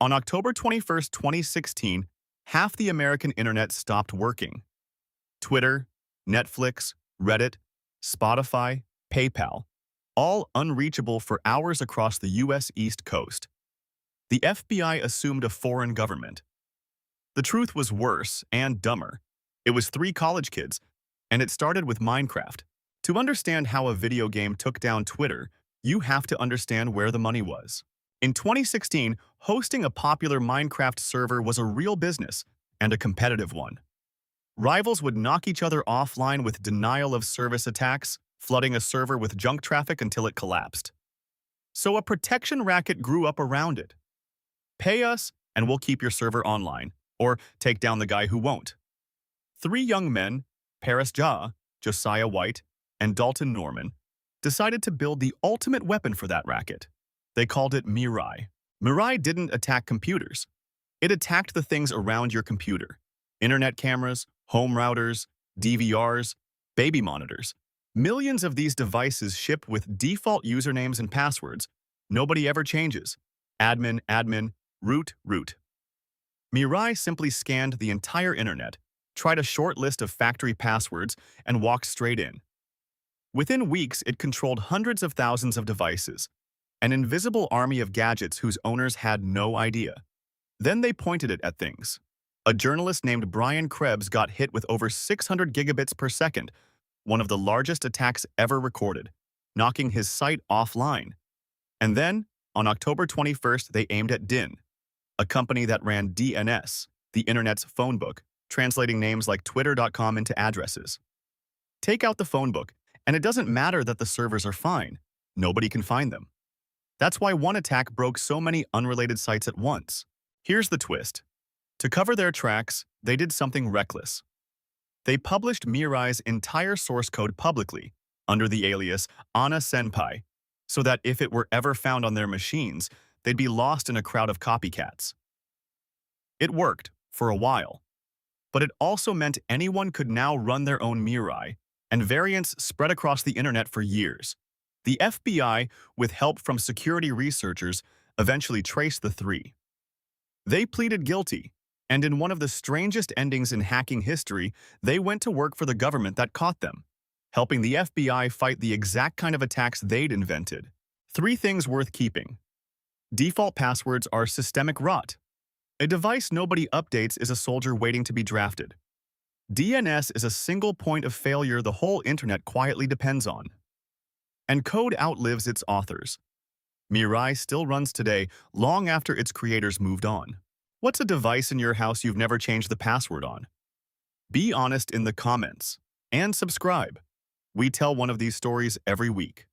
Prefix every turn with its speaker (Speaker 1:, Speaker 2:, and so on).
Speaker 1: On October 21st, 2016, half the American internet stopped working. Twitter, Netflix, Reddit, Spotify, PayPal, all unreachable for hours across the US East Coast. The FBI assumed a foreign government. The truth was worse and dumber. It was three college kids, and it started with Minecraft. To understand how a video game took down Twitter, you have to understand where the money was. In 2016, hosting a popular Minecraft server was a real business, and a competitive one. Rivals would knock each other offline with denial-of-service attacks, flooding a server with junk traffic until it collapsed. So a protection racket grew up around it. Pay us, and we'll keep your server online, or take down the guy who won't. Three young men, Paris Jha, Josiah White, and Dalton Norman, decided to build the ultimate weapon for that racket. They called it mirai. Mirai didn't attack computers. It attacked the things around your computer. Internet cameras, home routers, DVRs, baby monitors. Millions of these devices ship with default usernames and passwords. Nobody ever changes. Admin, admin, root, root. Mirai simply scanned the entire internet, tried a short list of factory passwords, and walked straight in. Within weeks, it controlled hundreds of thousands of devices, an invisible army of gadgets whose owners had no idea. Then they pointed it at things. A journalist named Brian Krebs got hit with over 600 gigabits per second, one of the largest attacks ever recorded, knocking his site offline. And then, on October 21st, they aimed at DIN, a company that ran DNS, the internet's phone book, translating names like twitter.com into addresses. Take out the phone book, and it doesn't matter that the servers are fine. Nobody can find them. That's why one attack broke so many unrelated sites at once. Here's the twist. To cover their tracks, they did something reckless. They published Mirai's entire source code publicly, under the alias anna-senpai, so that if it were ever found on their machines, they'd be lost in a crowd of copycats. It worked, for a while. But it also meant anyone could now run their own mirai, and variants spread across the internet for years. The FBI, with help from security researchers, eventually traced the three. They pleaded guilty, and in one of the strangest endings in hacking history, they went to work for the government that caught them, helping the FBI fight the exact kind of attacks they'd invented. Three things worth keeping. Default passwords are systemic rot. A device nobody updates is a soldier waiting to be drafted. DNS is a single point of failure the whole internet quietly depends on. And code outlives its authors. Mirai still runs today, long after its creators moved on. What's a device in your house you've never changed the password on? Be honest in the comments. And subscribe. We tell one of these stories every week.